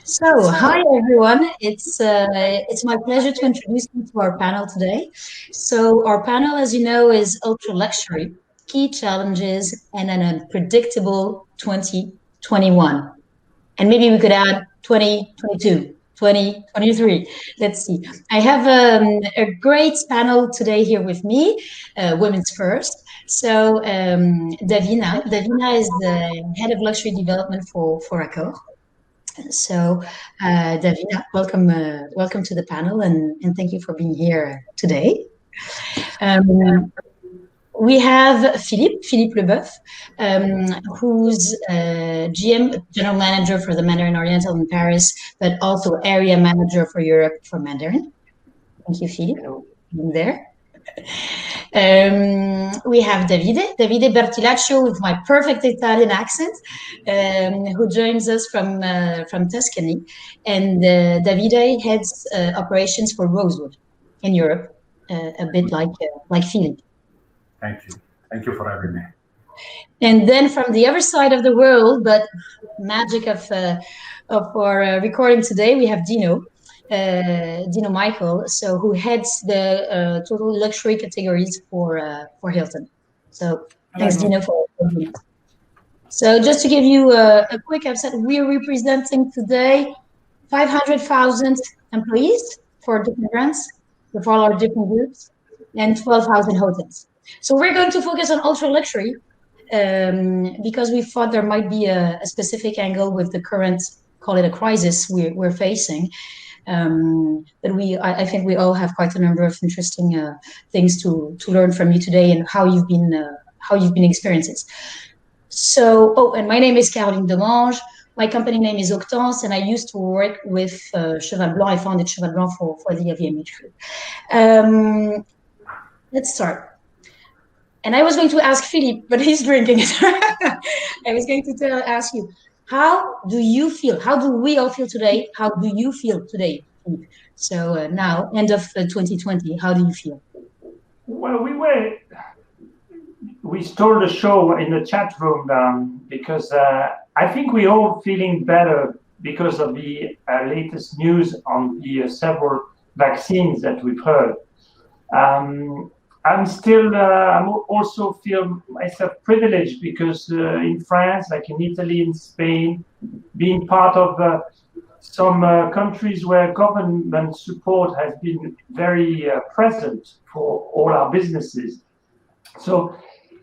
So, hi everyone. It's my pleasure to introduce you to our panel today. So, our panel, as you know, is ultra luxury, key challenges, and an unpredictable 2021. And maybe we could add 2022, 2023. Let's see. I have a great panel today here with me, Women's First. So, Davina is the head of luxury development for Accor. So, Davina, welcome to the panel, and thank you for being here today. Um, we have Philippe Leboeuf, who's GM, General Manager for the Mandarin Oriental in Paris, but also Area Manager for Europe for Mandarin. Thank you, Philippe, for being there. We have Davide Bertilaccio with my perfect Italian accent, who joins us from Tuscany. And Davide heads operations for Rosewood in Europe, a bit like Philippe. Thank you. Thank you for having me. And then from the other side of the world, but magic of our recording today, we have Dino Michael, so who heads the total luxury categories for Hilton. So thanks, Dino, for being here. So just to give you a quick upset, we're representing today 500,000 employees for different brands, with all our different groups, and 12,000 hotels. So we're going to focus on ultra luxury because we thought there might be a specific angle with the current, call it a crisis we're facing. But I think we all have quite a number of interesting things to learn from you today and how you've been experiencing. So, and my name is Caroline Demange. My company name is Octance, and I used to work with Cheval Blanc. I founded Cheval Blanc for the LVMH group. Let's start. And I was going to ask Philippe, but he's drinking. I was going to ask you, how do you feel? How do we all feel today? How do you feel today? So now, end of 2020, how do you feel? Well, we stole the show in the chat room because I think we're all feeling better because of the latest news on the several vaccines that we've heard. I'm also feel myself privileged because in France, like in Italy and Spain, being part of some countries where government support has been very present for all our businesses. So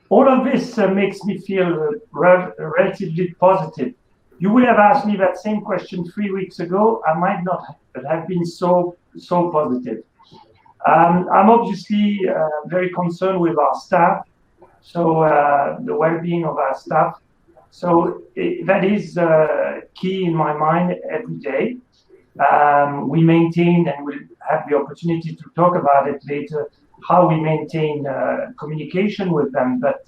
all of this makes me feel relatively positive. You would have asked me that same question 3 weeks ago. I might not have been so positive. I'm obviously very concerned with our staff, so the well-being of our staff. So that is key in my mind every day. We maintain, and we'll have the opportunity to talk about it later, how we maintain communication with them, but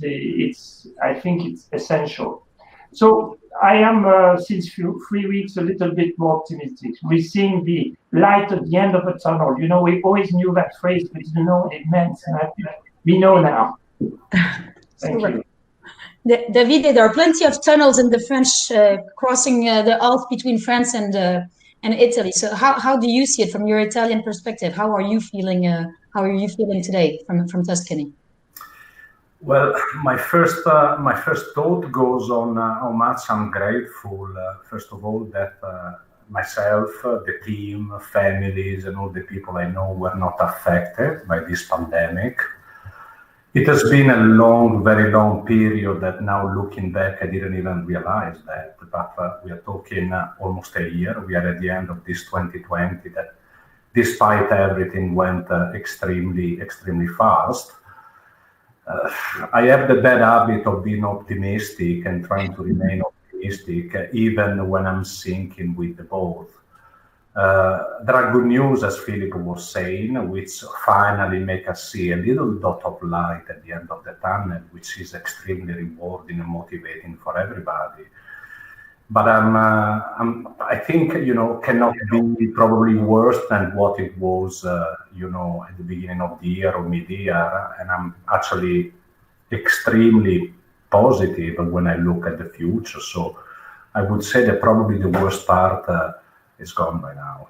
I think it's essential. So I am, since 3 weeks, a little bit more optimistic. We're seeing the light at the end of the tunnel. You know, we always knew that phrase, but you know what it meant, and we know now. Thank you. David, there are plenty of tunnels in the French crossing the Alps between France and Italy. So how do you see it from your Italian perspective? How are you feeling? How are you feeling today from Tuscany? Well, my first thought goes on how much I'm grateful, first of all, that myself, the team, families, and all the people I know were not affected by this pandemic. It has been a very long period that now looking back, I didn't even realize that, but we are talking almost a year. We are at the end of this 2020 that despite everything went extremely, extremely fast. I have the bad habit of being optimistic and trying to remain optimistic, even when I'm sinking with the boat. There are good news, as Philip was saying, which finally make us see a little dot of light at the end of the tunnel, which is extremely rewarding and motivating for everybody. But I think, cannot be probably worse than what it was, at the beginning of the year or mid-year. And I'm actually extremely positive when I look at the future. So I would say that probably the worst part is gone by now.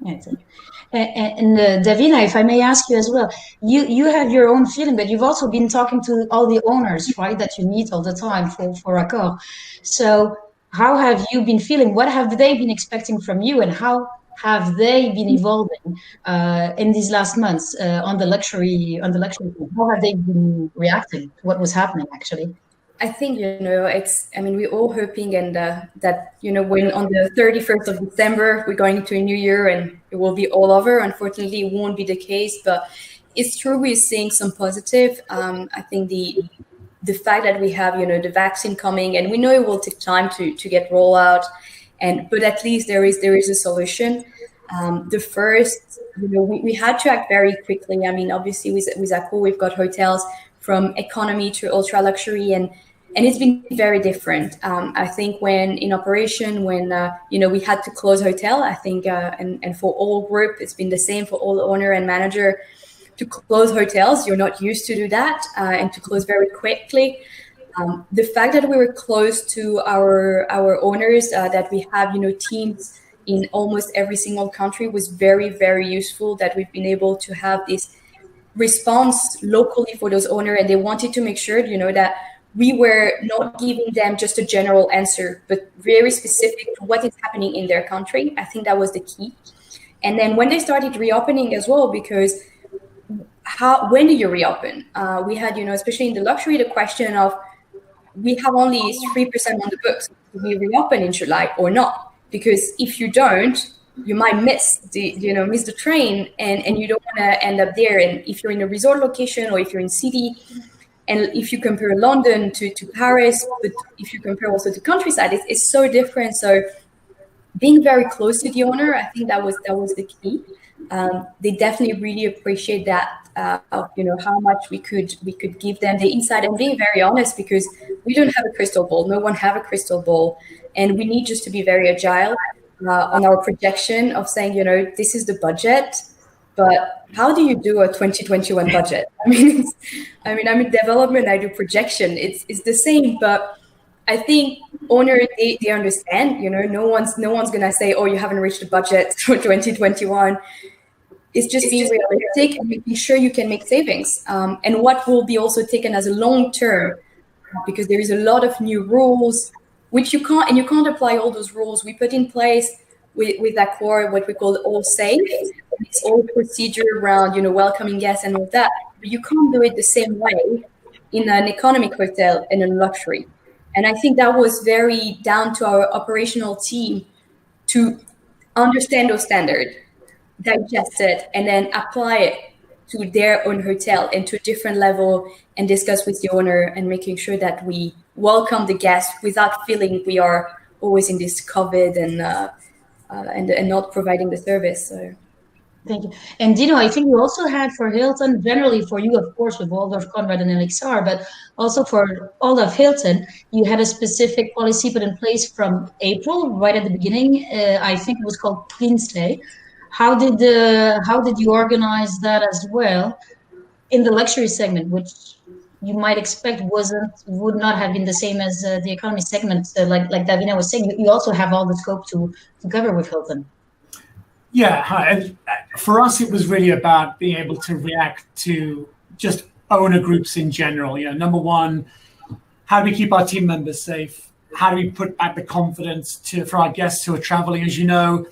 That's it. And Davina, if I may ask you as well, you have your own feeling, but you've also been talking to all the owners, right, that you meet all the time for Accor. So how have you been feeling? What have they been expecting from you, and how have they been evolving in these last months on the luxury How have they been reacting to what was happening actually? I think, we're all hoping and that, when on the 31st of December, we're going into a new year and it will be all over. Unfortunately, it won't be the case, but it's true we're seeing some positive. I think the fact that we have, the vaccine coming, and we know it will take time to get rolled out, but at least there is a solution. The first, we had to act very quickly. I mean, obviously with Accor, we've got hotels from economy to ultra luxury, and it's been very different. I think when in operation, when we had to close hotel, I think, and for all group, it's been the same for all owner and manager to close hotels. You're not used to do that, and to close very quickly. The fact that we were close to our owners, that we have teams in almost every single country was very, very useful. That we've been able to have this response locally for those owners, and they wanted to make sure that we were not giving them just a general answer, but very specific to what is happening in their country. I think that was the key. And then when they started reopening as well, because when do you reopen? We had, especially in the luxury, the question of, we have only 3% on the books. Do we reopen in July or not? Because if you don't, you might miss the train, and you don't want to end up there. And if you're in a resort location, or if you're in city, and if you compare London to Paris, but if you compare also to countryside, it's so different. So being very close to the owner, I think that was the key. They definitely really appreciate that, of how much we could give them the insight, and being very honest, because we don't have a crystal ball. No one have a crystal ball, and we need just to be very agile on our projection of saying, this is the budget, but how do you do a 2021 budget? I'm in development, I do projection. It's the same, but I think owners, they understand, no one's gonna say, oh, you haven't reached the budget for 2021. It's just being realistic and making sure you can make savings. And what will be also taken as a long term, because there is a lot of new rules, which you can't apply all those rules we put in place with Accor, what we call all safe. It's all procedure around, welcoming guests and all that. But you can't do it the same way in an economic hotel and a luxury. And I think that was very down to our operational team to understand those standards, digest it, and then apply it to their own hotel and to a different level, and discuss with the owner, and making sure that we welcome the guests without feeling we are always in this COVID and not providing the service. So. Thank you. And Dino, I think you also had for Hilton, generally for you, of course, with Waldorf, Conrad, and Elixir, but also for all of Hilton, you had a specific policy put in place from April, right at the beginning. I think it was called Clean Stay. How did you organize that as well in the luxury segment, which you might expect would not have been the same as the economy segment, like Davina was saying? You also have all the scope to cover with Hilton. Yeah, and for us, it was really about being able to react to just owner groups in general. Number one, how do we keep our team members safe? How do we put back the confidence for our guests who are traveling? As you know,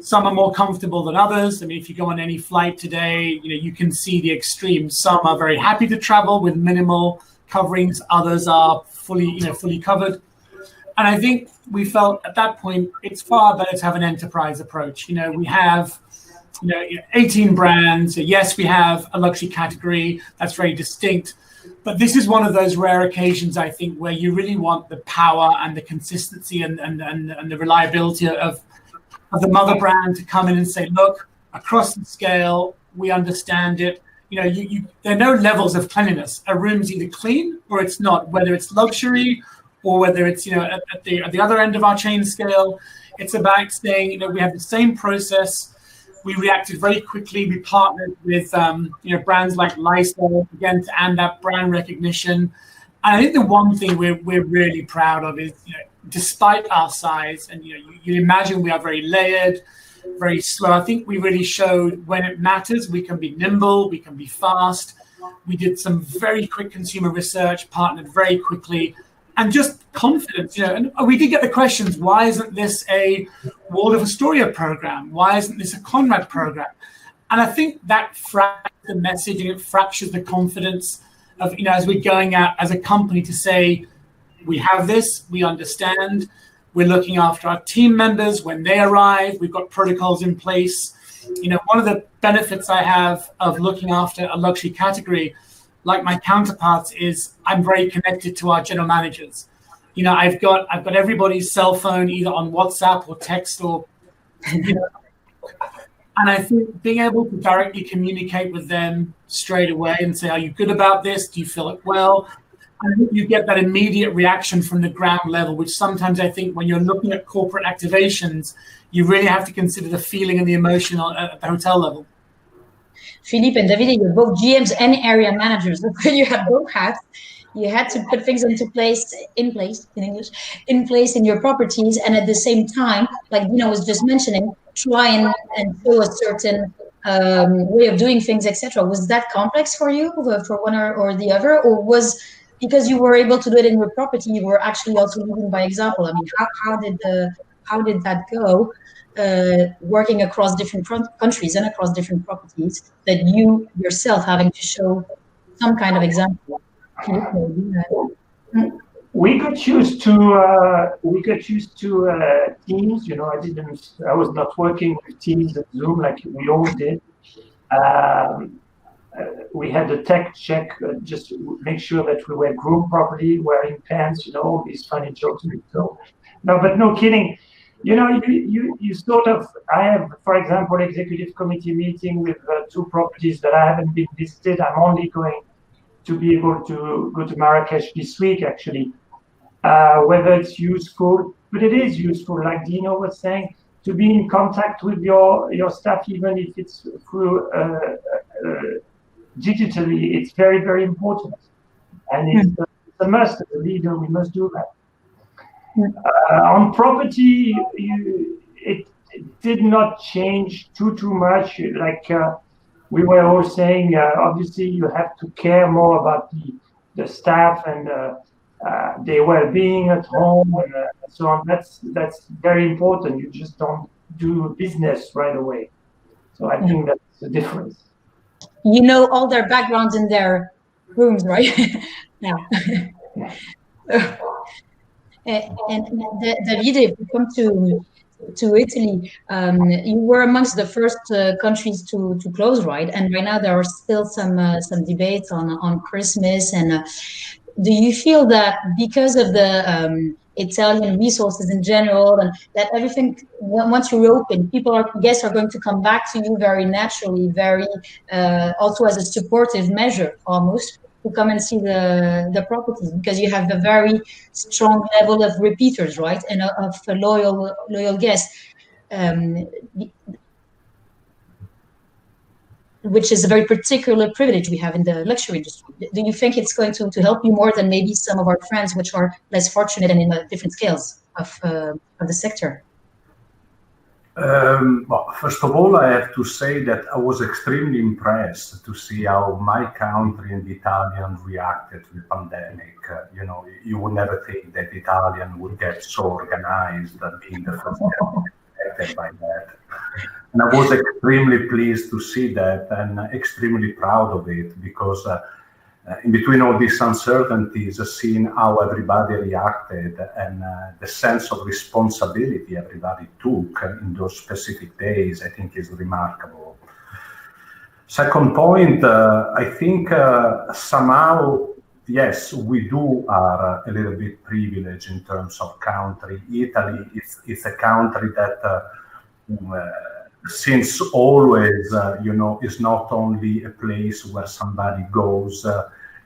some are more comfortable than others. I mean, if you go on any flight today, you can see the extremes. Some are very happy to travel with minimal coverings. Others are fully covered. And I think we felt at that point, it's far better to have an enterprise approach. We have 18 brands. Yes, we have a luxury category that's very distinct. But this is one of those rare occasions, I think, where you really want the power and the consistency and the reliability of the mother brand to come in and say, look, across the scale, we understand it. There are no levels of cleanliness. A room's either clean or it's not, whether it's luxury or whether it's at the other end of our chain scale. It's about saying we have the same process. We reacted very quickly. We partnered with brands like Lysol again to add that brand recognition. And I think the one thing we're really proud of is despite our size, and you imagine we are very layered, very slow. I think we really showed when it matters, we can be nimble, we can be fast. We did some very quick consumer research, partnered very quickly, and just confidence. And we did get the questions: why isn't this a Waldorf Astoria program? Why isn't this a Conrad program? And I think that fractures the message, and it fractures the confidence of, as we're going out as a company to say, we have this, we understand, we're looking after our team members when they arrive, we've got protocols in place. One of the benefits I have of looking after a luxury category, like my counterparts, is I'm very connected to our general managers. I've got everybody's cell phone either on WhatsApp or text or, and I think being able to directly communicate with them straight away and say, are you good about this? Do you feel it well? And you get that immediate reaction from the ground level, which sometimes I think when you're looking at corporate activations, you really have to consider the feeling and the emotion at the hotel level. Philippe and Davide, you're both GMs and area managers. When you have both hats, you had to put things in place in your properties, and at the same time, like Dino was just mentioning, try and show a certain way of doing things, etc. Was that complex for you, for one or the other, or was because you were able to do it in your property, you were actually also leading by example? I mean, how did that go? Working across different countries and across different properties, that you yourself having to show some kind of example. We got used to Teams. I was not working with Teams and Zoom like we all did. We had a tech check just to make sure that we were groomed properly, wearing pants, all these funny jokes. So, no, but no kidding. You sort of, I have, for example, executive committee meeting with 2 properties that I haven't been visited. I'm only going to be able to go to Marrakesh this week, actually. Whether it's useful, but it is useful, like Dino was saying, to be in contact with your staff, even if it's through digitally. It's very, very important. And it's a must. As a leader, we must do that. On property, it did not change too much. Like we were all saying, obviously you have to care more about the staff and their well-being at home and so on. That's very important. You just don't do business right away. So I think that's the difference. All their backgrounds in their rooms, right? Yeah. And Davide, if we come to Italy, you were amongst the first countries to close, right? And right now there are still some debates on Christmas. And do you feel that because of the Italian resources in general, and that everything, once you open, guests are going to come back to you very naturally, very also as a supportive measure almost, to come and see the properties, because you have a very strong level of repeaters, right, and of loyal guests, which is a very particular privilege we have in the luxury industry. Do you think it's going to help you more than maybe some of our friends, which are less fortunate and in different scales of the sector? Well, first of all, I have to say that I was extremely impressed to see how my country and the Italians reacted to the pandemic. You would never think that Italian would get so organized, being the first affected by that. And I was extremely pleased to see that and extremely proud of it, because in between all these uncertainties, seeing how everybody reacted and the sense of responsibility everybody took in those specific days, I think is remarkable. Second point, I think somehow, yes, we are a little bit privileged in terms of country. Italy is a country that since always, is not only a place where somebody goes,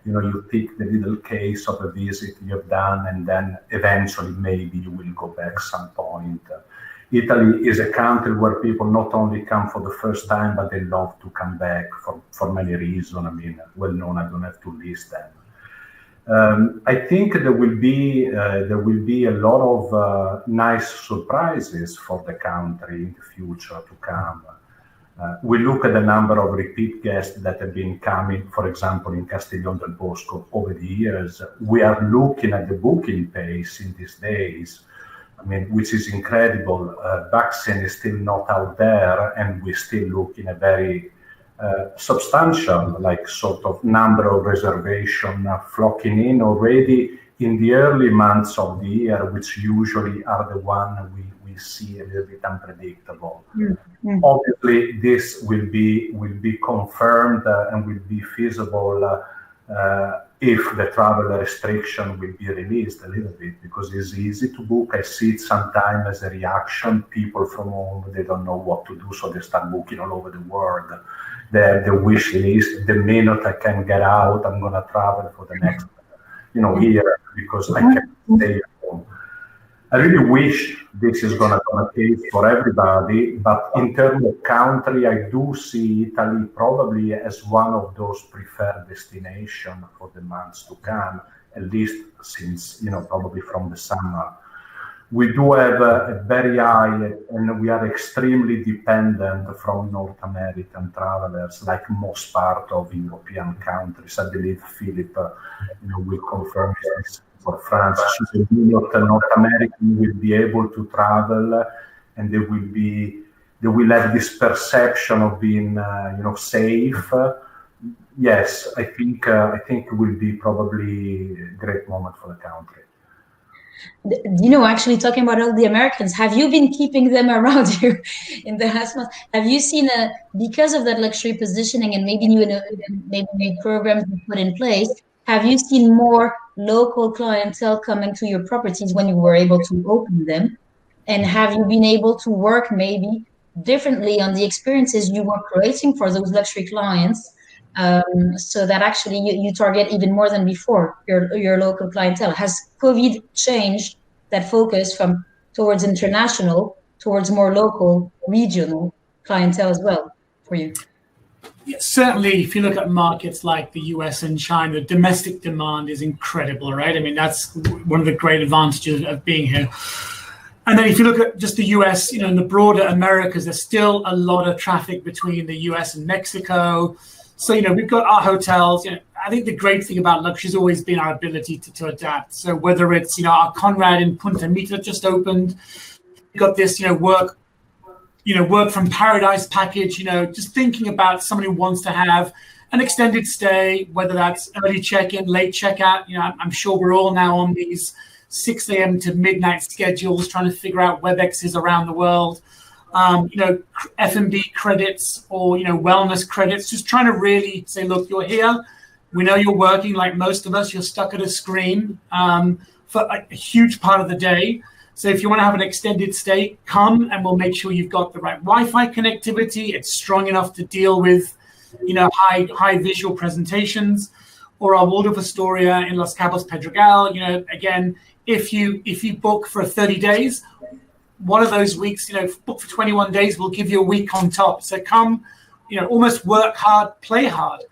you pick the little case of a visit you've done, and then eventually maybe you will go back some point. Italy is a country where people not only come for the first time, but they love to come back for many reasons. I mean, well known, I don't have to list them. I think there will be a lot of nice surprises for the country in the future to come. We look at the number of repeat guests that have been coming, for example, in Castiglione del Bosco over the years. We are looking at the booking pace in these days, I mean, which is incredible. Vaccine is still not out there, and we still look in a very substantial, like sort of number of reservation flocking in already in the early months of the year, which usually are the one we see a little bit unpredictable. Mm-hmm. Obviously, this will be confirmed and will be feasible if the travel restriction will be released a little bit, because it's easy to book. I see it sometimes as a reaction. People from home, they don't know what to do, so they start booking all over the world. The wish list, the minute I can get out, I'm going to travel for the next year, because I can't stay at home. I really wish this is going to be the case for everybody, but in terms of country, I do see Italy probably as one of those preferred destinations for the months to come, at least since, probably from the summer. We do have a very high, and we are extremely dependent from North American travelers, like most part of European countries. I believe Philip will confirm this for France. So North American will be able to travel, and they will have this perception of being, safe. Yes, I think it will be probably a great moment for the country. Actually talking about all the Americans, have you been keeping them around here in the last month? Have you seen because of that luxury positioning and maybe new programs you put in place, have you seen more local clientele coming to your properties when you were able to open them? And have you been able to work maybe differently on the experiences you were creating for those luxury clients, so that actually you target even more than before your local clientele? Has COVID changed that focus from towards international towards more local, regional clientele as well for you? Yeah, certainly, if you look at markets like the US and China, domestic demand is incredible, right? I mean, that's one of the great advantages of being here. And then if you look at just the US, in the broader Americas, there's still a lot of traffic between the US and Mexico. So, we've got our hotels. I think the great thing about luxury has always been our ability to adapt. So whether it's, our Conrad in Punta Mita just opened, we've got this, work from paradise package, just thinking about somebody who wants to have an extended stay, whether that's early check-in, late check-out. I'm sure we're all now on these 6 a.m. to midnight schedules, trying to figure out WebExes around the world. F&B credits or, wellness credits, just trying to really say, look, you're here. We know you're working like most of us. You're stuck at a screen for a huge part of the day. So if you want to have an extended stay, come and we'll make sure you've got the right Wi-Fi connectivity. It's strong enough to deal with, high visual presentations. Or our Waldorf Astoria in Los Cabos Pedregal. Again, if you book for 30 days, one of those weeks, book for 21 days, we'll give you a week on top. So come, almost work hard, play hard.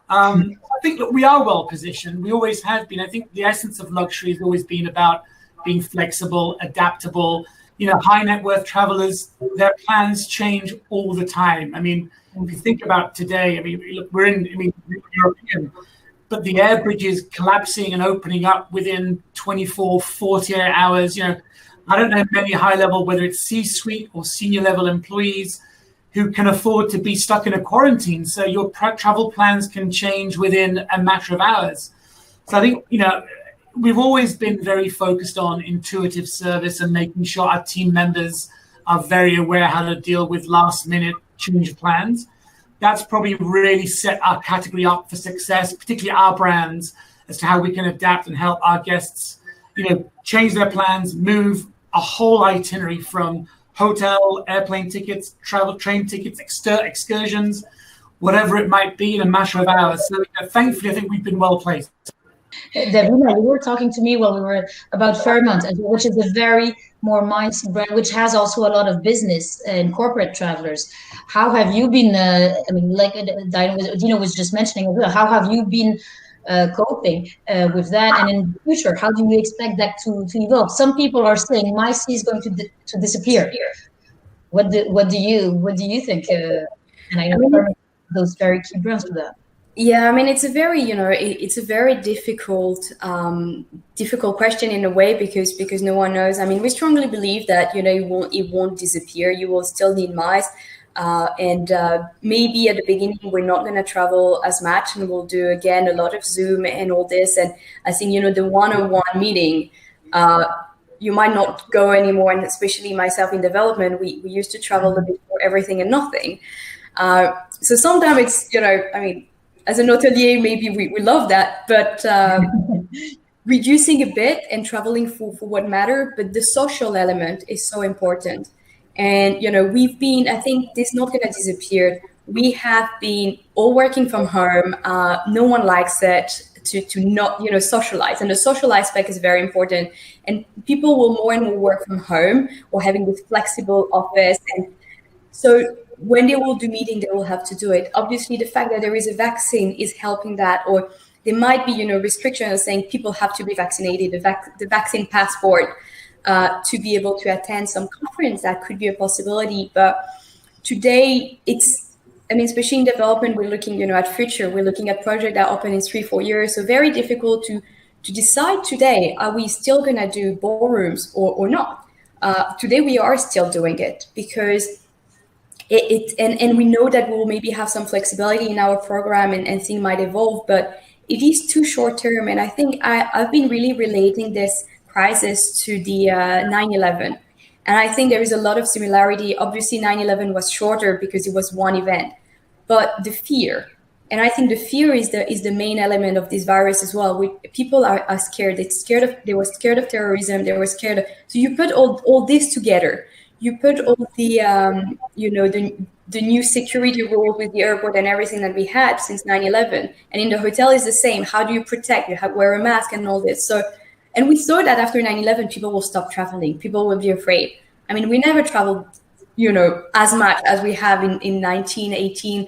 I think that we are well positioned. We always have been. I think the essence of luxury has always been about being flexible, adaptable. High net worth travelers, their plans change all the time. I mean, if you think about today, look, we're European, but the air bridges collapsing and opening up within 24, 48 hours. I don't know many high level, whether it's C-suite or senior level employees who can afford to be stuck in a quarantine. So your travel plans can change within a matter of hours. So I think, we've always been very focused on intuitive service and making sure our team members are very aware how to deal with last minute change of plans. That's probably really set our category up for success, particularly our brands, as to how we can adapt and help our guests, change their plans, move a whole itinerary from hotel, airplane tickets, travel, train tickets, excursions, whatever it might be, in a matter of hours. So thankfully, I think we've been well placed. Davina, you were talking to me while we were about Fairmont, which is a very more mindset brand, which has also a lot of business and corporate travelers. How have you been, like Dino was just mentioning, how have you been coping with that? And in the future, how do you expect that to evolve? Some people are saying my sea is going to disappear. What do you think? And I I know mean, Carmen has those very key brands for that. yeah, I mean, it's a very, it's a very difficult question in a way because no one knows. I mean, we strongly believe that it won't disappear. You will still need mice, and maybe at the beginning we're not going to travel as much, and we'll do again a lot of Zoom and all this. And I think the one-on-one meeting. You might not go anymore, and especially myself in development, we used to travel a bit for everything and nothing. So sometimes it's, I mean, as an hotelier, maybe we love that, but reducing a bit and traveling for what matter, but the social element is so important. And, I think this is not going to disappear. We have been all working from home. No one likes it to not, socialize. And the social aspect is very important. And people will more and more work from home or having this flexible office. And so when they will do meeting, they will have to do it. Obviously, the fact that there is a vaccine is helping that, or there might be, restrictions saying people have to be vaccinated, the vaccine passport to be able to attend some conference. That could be a possibility. But today, especially in development, we're looking, at future. We're looking at projects that open in 3-4 years. So very difficult to decide today, are we still going to do ballrooms or not? Today, we are still doing it because and we know that we'll maybe have some flexibility in our program and things might evolve, but it is too short term. And I think I've been really relating this crisis to the 9/11. And I think there is a lot of similarity. Obviously, 9/11 was shorter because it was one event, but the fear. And I think the fear is the main element of this virus as well. People are scared. They were scared of terrorism. They were scared of, so you put all this together. You put all the, the new security rules with the airport and everything that we had since 9/11. And in the hotel is the same. How do you protect? You wear a mask and all this. So, and we saw that after 9/11, people will stop traveling. People will be afraid. I mean, we never traveled, as much as we have in 1918.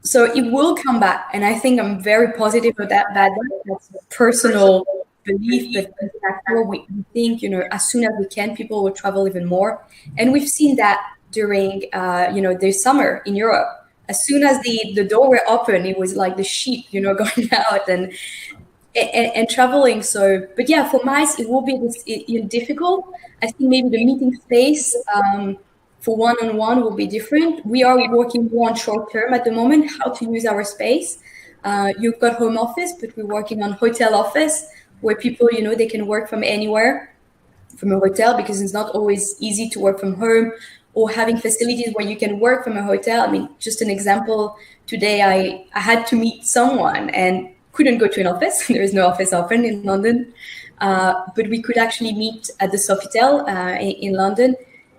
So it will come back. And I think I'm very positive about that. That's a personal belief, but we think, as soon as we can, people will travel even more. And we've seen that during, the summer in Europe. As soon as the door were open, it was like the sheep, going out and traveling. So, but yeah, for mice, it will be difficult. I think maybe the meeting space for one-on-one will be different. We are working more on short-term at the moment, how to use our space. You've got home office, but we're working on hotel office, where people, they can work from anywhere, from a hotel, because it's not always easy to work from home, or having facilities where you can work from a hotel. I mean, just an example, today I had to meet someone and couldn't go to an office. There is no office open in London, but we could actually meet at the Sofitel in London,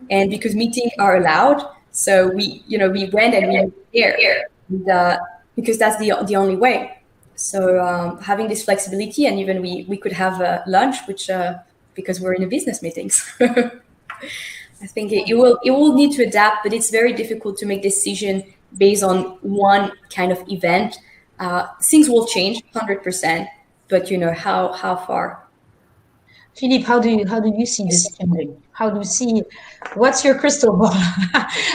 and because meetings are allowed, so we went and we met there, because that's the only way. So having this flexibility, and even we could have lunch, which because we're in a business meetings. I think it will need to adapt, but it's very difficult to make decision based on one kind of event. Things will change 100%, but how far? Philippe, how do you see this changing? How do you see? What's your crystal ball?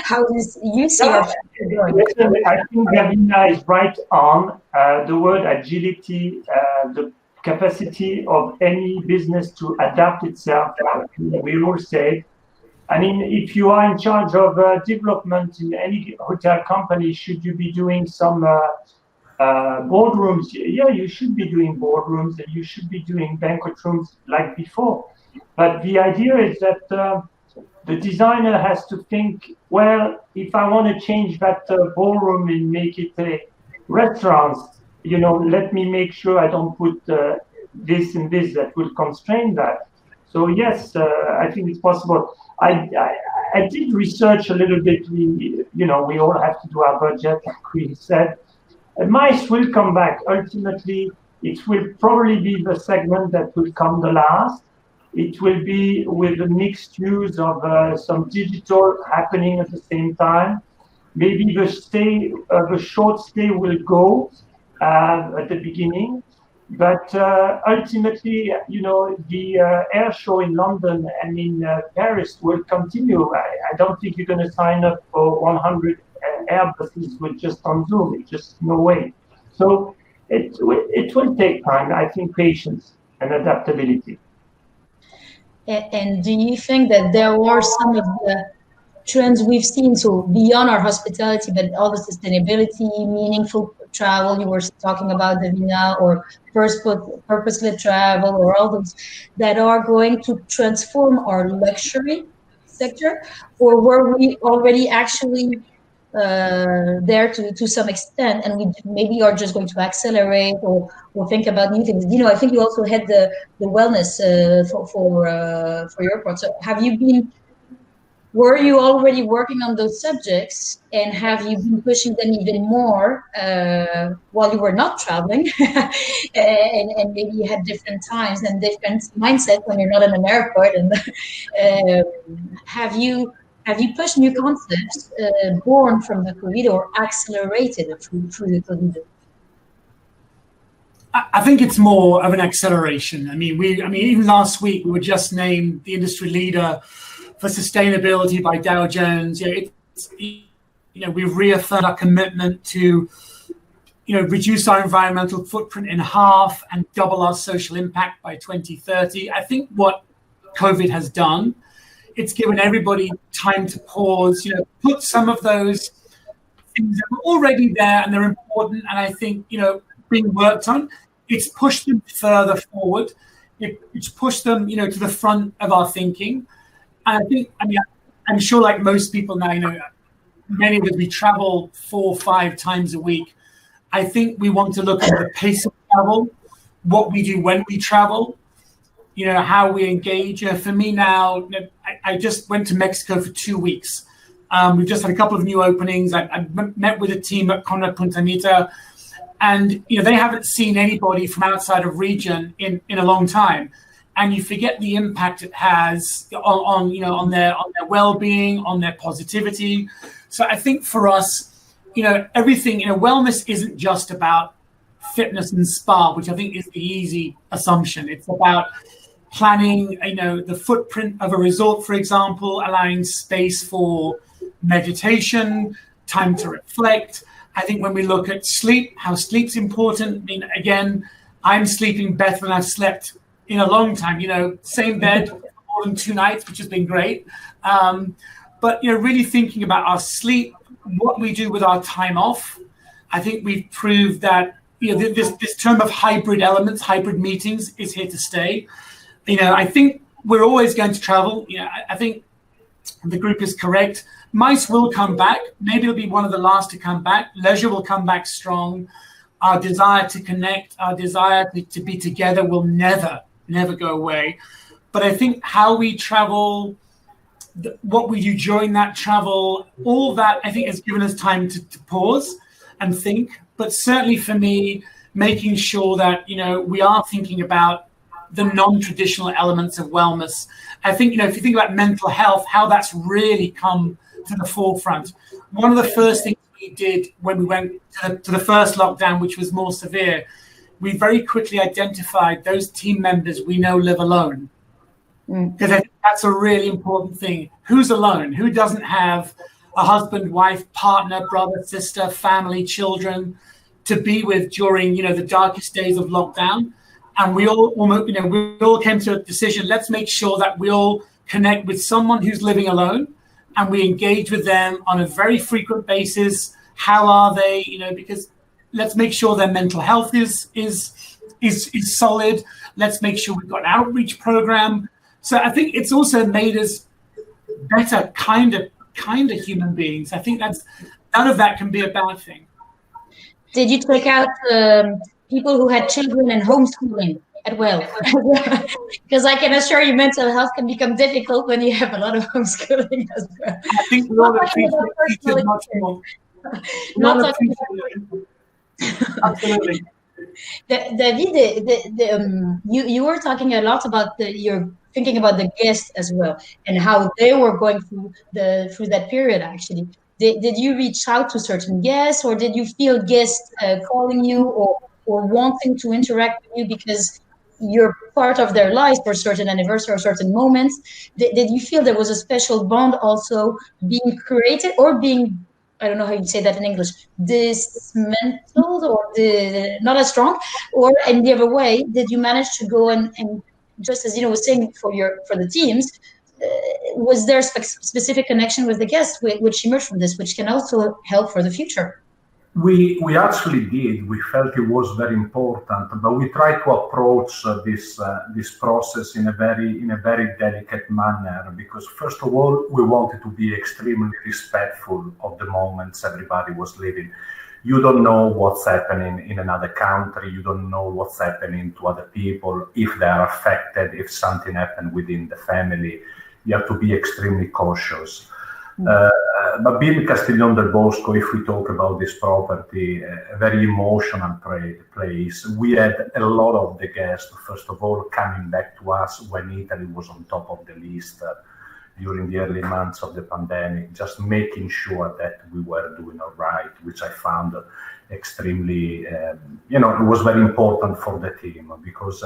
How do you see our future going? Listen, I think Gavina is right on. The word agility, the capacity of any business to adapt itself. We all say, I mean, if you are in charge of development in any hotel company, should you be doing some boardrooms? Yeah, you should be doing boardrooms, and you should be doing banquet rooms like before. But the idea is that the designer has to think, well, if I want to change that ballroom and make it a restaurant, let me make sure I don't put this and this that will constrain that. So yes, I think it's possible. I did research a little bit. We all have to do our budget, like we said. Mice will come back. Ultimately, it will probably be the segment that will come the last. It will be with a mixed use of some digital happening at the same time. Maybe the short stay will go, at the beginning. But ultimately, the air show in London and in Paris will continue. I don't think you're going to sign up for 100 Airbuses with just on Zoom. It's just no way. So it will take time. I think patience and adaptability. And do you think that there were some of the trends we've seen, so beyond our hospitality, but all the sustainability, meaningful travel you were talking about, Davina, or purposely travel, or all those that are going to transform our luxury sector? Or were we already actually there to some extent, and we maybe are just going to accelerate or think about new things? I think you also had the wellness for your part. So were you already working on those subjects, and have you been pushing them even more while you were not traveling? and maybe you had different times and different mindset when you're not in an airport. And have you pushed new concepts born from the COVID or accelerated through the COVID? I think it's more of an acceleration. I mean, even last week we were just named the industry leader for sustainability by Dow Jones. We've reaffirmed our commitment to, reduce our environmental footprint in half and double our social impact by 2030. I think what COVID has done, it's given everybody time to pause, put some of those things that were already there and they're important, and I think, being worked on, it's pushed them further forward. It's pushed them, to the front of our thinking. And I'm sure like most people now, many of us, we travel 4 or 5 times a week. I think we want to look at the pace of travel, what we do when we travel, how we engage. For me now, I just went to Mexico for 2 weeks. We've just had a couple of new openings. I met with a team at Conrad Punta, and they haven't seen anybody from outside of region in a long time. And you forget the impact it has on their well-being, on their positivity. So I think for us, everything, wellness isn't just about fitness and spa, which I think is the easy assumption. It's about planning, the footprint of a resort, for example, allowing space for meditation, time to reflect. I think when we look at sleep, how sleep's important. Again, I'm sleeping better than I've slept in a long time, same bed for more than 2 nights, which has been great. But, really thinking about our sleep, what we do with our time off. I think we've proved that, this term of hybrid elements, hybrid meetings is here to stay. I think we're always going to travel. I think the group is correct. MICE will come back. Maybe it'll be one of the last to come back. Leisure will come back strong. Our desire to connect, our desire to be together will never go away. But I think how we travel, what we do during that travel, all that I think has given us time to pause and think. But certainly for me, making sure that we are thinking about the non-traditional elements of wellness. I think if you think about mental health, how that's really come to the forefront. One of the first things we did when we went to the first lockdown, which was more severe, we very quickly identified those team members we know live alone. Because I think that's a really important thing. Who's alone? Who doesn't have a husband, wife, partner, brother, sister, family, children to be with during, the darkest days of lockdown? And we all came to a decision, let's make sure that we all connect with someone who's living alone and we engage with them on a very frequent basis. How are they? Because let's make sure their mental health is solid. Let's make sure we've got an outreach program. So I think it's also made us better kind of human beings. I think none of that can be a bad thing. Did you take out people who had children and homeschooling as well? Because I can assure you mental health can become difficult when you have a lot of homeschooling as well. I think we all appreciate much more. Absolutely. David, you were talking a lot about you're thinking about the guests as well and how they were going through that period actually. Did you reach out to certain guests, or did you feel guests calling you or wanting to interact with you because you're part of their life for certain anniversary or certain moments? Did you feel there was a special bond also being created or being, I don't know how you say that in English, dismantled or not as strong? Or in the other way, did you manage to go and just as was saying for the teams, was there a specific connection with the guests which emerged from this, which can also help for the future? We actually did. We felt it was very important, but we tried to approach this process in a very delicate manner, because first of all we wanted to be extremely respectful of the moments everybody was living. You don't know what's happening in another country. You don't know what's happening to other people, if they are affected, if something happened within the family. You have to be extremely cautious. But being Castiglione del Bosco, if we talk about this property, a very emotional place, we had a lot of the guests, first of all, coming back to us when Italy was on top of the list during the early months of the pandemic, just making sure that we were doing all right, which I found extremely, it was very important for the team, because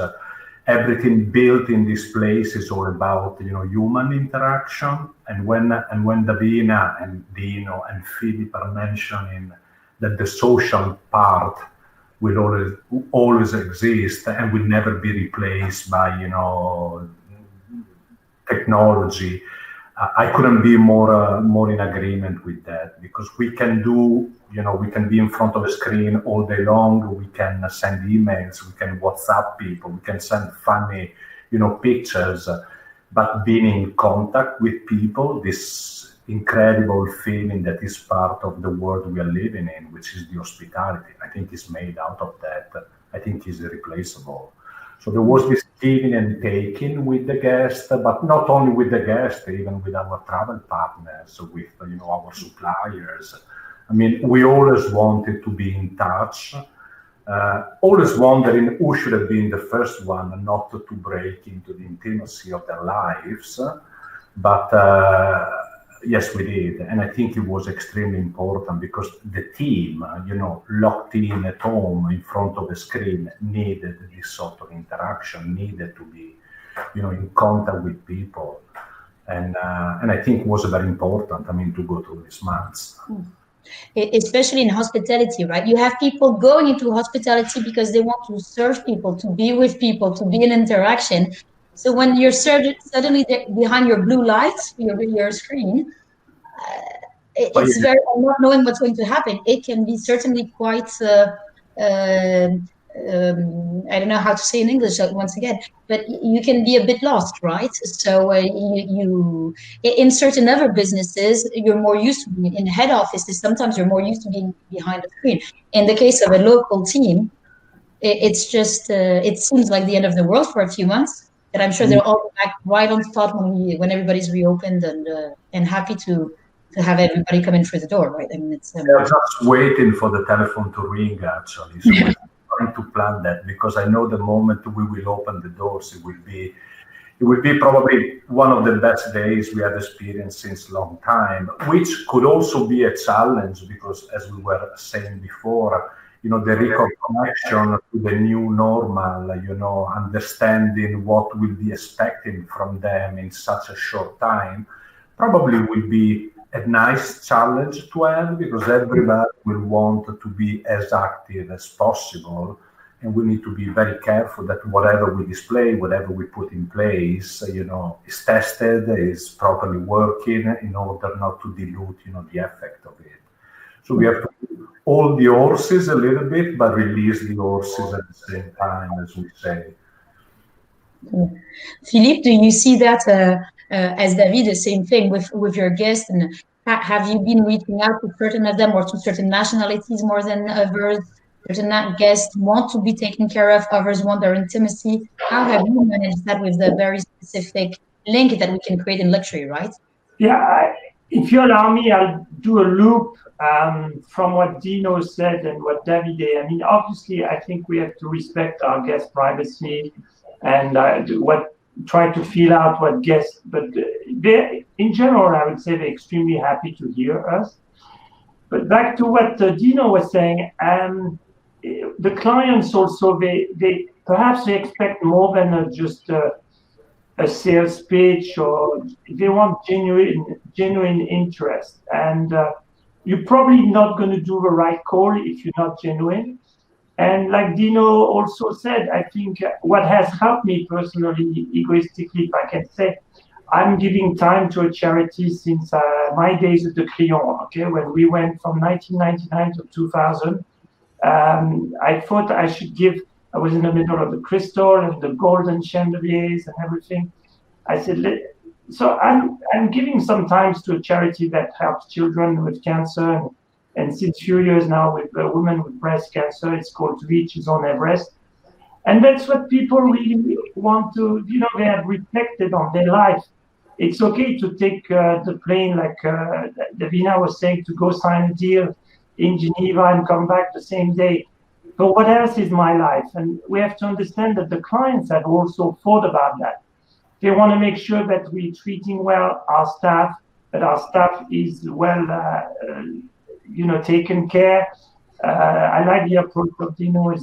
everything built in this place is all about human interaction. And when Davina and Dino and Philip are mentioning that the social part will always exist and will never be replaced by technology, I couldn't be more in agreement with that, because we can be in front of a screen all day long. We can send emails, we can WhatsApp people, we can send funny, pictures, but being in contact with people, this incredible feeling that is part of the world we are living in, which is the hospitality, I think is made out of that. I think is irreplaceable. So there was this giving and taking with the guests, but not only with the guests, even with our travel partners, with our suppliers. I mean, we always wanted to be in touch, always wondering who should have been the first one not to break into the intimacy of their lives. But yes, we did. And I think it was extremely important, because the team, locked in at home in front of a screen, needed this sort of interaction, needed to be, in contact with people. And I think it was very important, to go through these months. Especially in hospitality, right? You have people going into hospitality because they want to serve people, to be with people, to be in interaction. So when you're suddenly behind your blue lights, your screen, it's very, not knowing what's going to happen. It can be certainly quite, I don't know how to say in English once again, but you can be a bit lost, right? So you in certain other businesses, you're more used to being in head offices. Sometimes you're more used to being behind the screen. In the case of a local team, it's just, it seems like the end of the world for a few months. But I'm sure they'll all be back right on spot when everybody's reopened and happy to have everybody come in through the door, right? I mean, it's they're just waiting for the telephone to ring, actually. So we're trying to plan that, because I know the moment we will open the doors, it will be probably one of the best days we have experienced since a long time, which could also be a challenge, because as we were saying before, the reconnection to the new normal, understanding what we'll be expecting from them in such a short time, probably will be a nice challenge to have, because everybody will want to be as active as possible. And we need to be very careful that whatever we display, whatever we put in place, is tested, is properly working, in order not to dilute, the effect of it. So we have to hold the horses a little bit, but release the horses at the same time, as we say. Philippe, do you see that as David, the same thing with your guests? And have you been reaching out to certain of them, or to certain nationalities more than others? Certain guests want to be taken care of, others want their intimacy. How have you managed that with the very specific link that we can create in luxury, right? Yeah, if you allow me, I'll do a loop from what Dino said and what Davide. I mean, obviously, I think we have to respect our guest privacy and try to feel out what guests. But in general, I would say they're extremely happy to hear us. But back to what Dino was saying, the clients also, they perhaps they expect more than just a sales pitch, or they want genuine interest. And you're probably not going to do the right call if you're not genuine. And like Dino also said, I think what has helped me personally, egoistically, if I can say, I'm giving time to a charity since my days at the Crillon, okay? When we went from 1999 to 2000, I thought I should give, I was in the middle of the crystal and the golden chandeliers and everything. I said, so I'm giving some time to a charity that helps children with cancer. And since a few years now with a woman with breast cancer, it's called Reach is on Everest. And that's what people really want to, they have reflected on their life. It's okay to take the plane, like Davina was saying, to go sign a deal in Geneva and come back the same day. But what else is my life? And we have to understand that the clients have also thought about that. They want to make sure that we're treating well our staff, that our staff is well, taken care. I like the approach of Dino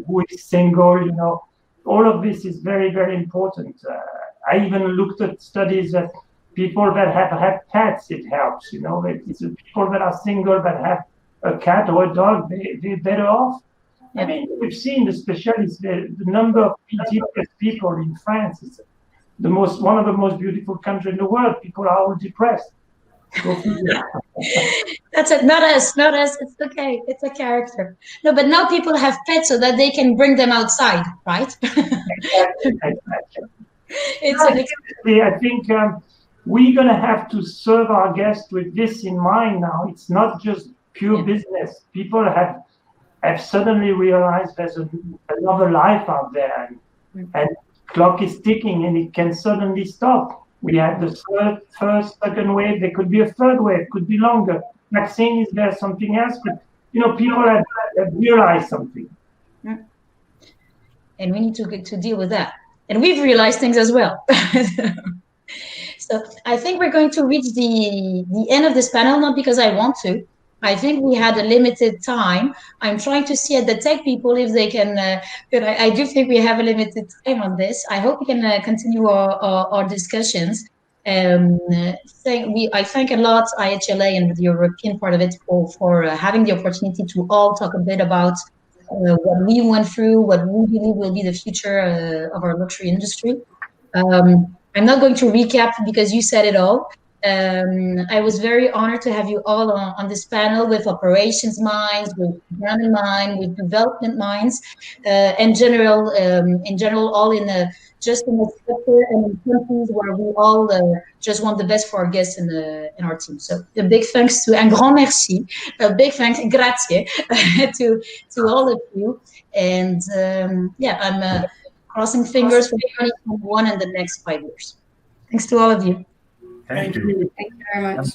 who is single, all of this is very, very important. I even looked at studies that people that have had pets, it helps, it's people that are single that have a cat or a dog, they're better off. I mean, we've seen the specialists, the number of depressed people in France is one of the most beautiful countries in the world. People are all depressed. That's it. Not us. It's okay. It's a character. No, but now people have pets so that they can bring them outside, right? Exactly. I think we're going to have to serve our guests with this in mind now. It's not just pure business. People have suddenly realized there's another life out there, and clock is ticking, and it can suddenly stop. We had the first, second wave. There could be a third wave. Could be longer. Vaccine, is there something else? But people have realized something, and we need to deal with that. And we've realized things as well. So I think we're going to reach the end of this panel, not because I want to. I think we had a limited time. I'm trying to see at the tech people if they can, but I do think we have a limited time on this. I hope we can continue our discussions. I thank a lot IHLA and the European part of it for having the opportunity to all talk a bit about what we went through, what we believe will be the future of our luxury industry. I'm not going to recap because you said it all. I was very honored to have you all on this panel with operations minds, with brand in mind, with development minds, in general, all in just in the sector and in countries where we all just want the best for our guests in our team. So a big thanks to, un grand merci, a big thanks, grazie, to all of you. And I'm crossing fingers for 2021 and the next 5 years. Thanks to all of you. Thank you. Thank you very much.